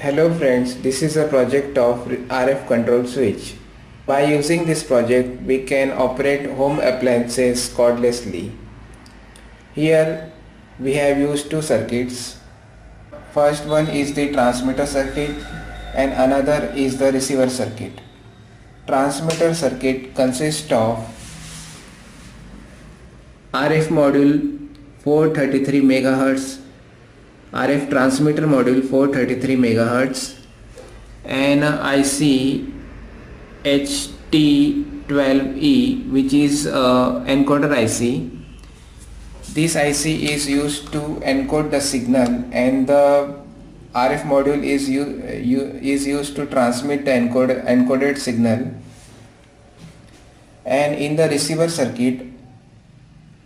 Hello friends, this is a project of RF control switch. By using this project, we can operate home appliances cordlessly. Here we have used two circuits. First one is the transmitter circuit and another is the receiver circuit. Transmitter circuit consists of RF module 433 MHz RF Transmitter Module 433 MHz and IC HT12E, which is Encoder IC. This IC is used to encode the signal and the RF module is used to transmit the encoded signal. And in the receiver circuit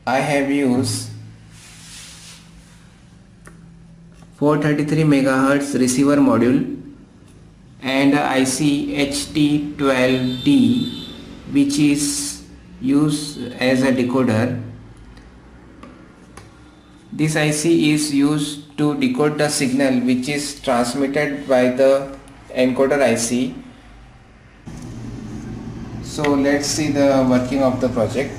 I have used 433 MHz receiver module and IC HT12D, which is used as a decoder. This IC is used to decode the signal which is transmitted by the encoder IC. So let's see the working of the project.